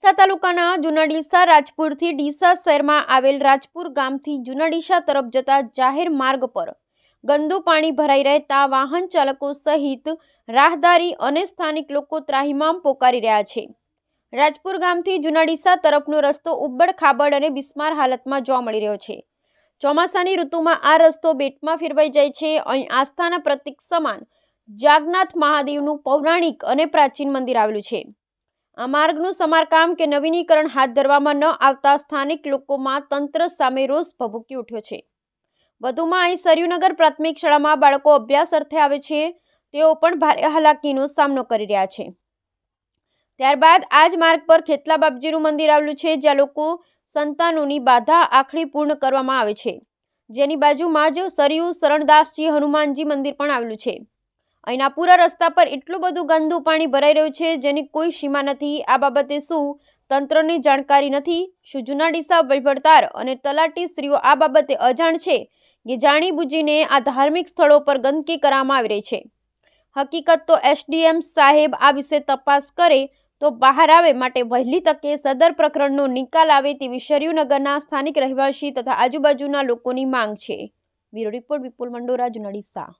ડીસા તાલુકાના જૂના ડીસા રાજપુરથી ડીસા શહેરમાં આવેલ રાજપુર ગામથી જૂના ડીસા તરફ જતા જાહેર માર્ગ પર ગંદુ પાણી ભરાઈ રહેતા વાહન ચાલકો સહિત રાહદારી અને સ્થાનિક લોકો ત્રાહિમામ પોકારી રહ્યા છે। રાજપુર ગામથી જૂના ડીસા તરફનો રસ્તો ઉબડ-ખાબડ અને બિસ્માર હાલતમાં જોવા મળી રહ્યો છે। ચોમાસાની ઋતુમાં આ રસ્તો બેટમાં ફેરવાઈ જાય છે। અહીં આસ્થાના પ્રતીક સમાન જાગન્નાથ મહાદેવનું પૌરાણિક અને પ્રાચીન મંદિર આવેલું છે। આ માર્ગનું સમારકામ કે નવીનીકરણ હાથ ધરવામાં ન આવતા સ્થાનિક લોકોમાં તંત્ર સામે રોષ ભભૂકી ઉઠ્યો છે। વધુમાં અહીં સરયુનગર પ્રાથમિક શાળામાં બાળકો અભ્યાસ અર્થે આવે છે, તેઓ પણ ભારે હાલાકીનો સામનો કરી રહ્યા છે। ત્યારબાદ આ જ માર્ગ પર ખેતલા બાપજીનું મંદિર આવેલું છે, જ્યાં લોકો સંતાનોની બાધા આખડી પૂર્ણ કરવામાં આવે છે, જેની બાજુમાં જ સરયુ શરણદાસજી હનુમાનજી મંદિર પણ આવેલું છે। અહીંના પૂરા રસ્તા પર એટલું બધું ગંદુ પાણી ભરાઈ રહ્યું છે, જેની કોઈ સીમા નથી। આ બાબતે શું તંત્રની જાણકારી નથી? શું જૂના ડીસા વહીવટદાર અને તલાટીશ્રીઓ આ બાબતે અજાણ છે કે જાણી બુજીને આ ધાર્મિક સ્થળો પર ગંદકી કરવામાં આવી રહી છે? હકીકત તો એસડીએમ સાહેબ આ વિશે તપાસ કરે તો બહાર આવે, માટે વહેલી તકે સદર પ્રકરણનો નિકાલ આવે તેવી સરયુનગરના સ્થાનિક રહેવાસી તથા આજુબાજુના લોકોની માંગ છે। બ્યુરો રિપોર્ટ વિપુલ મંડોરા, જૂના ડીસા।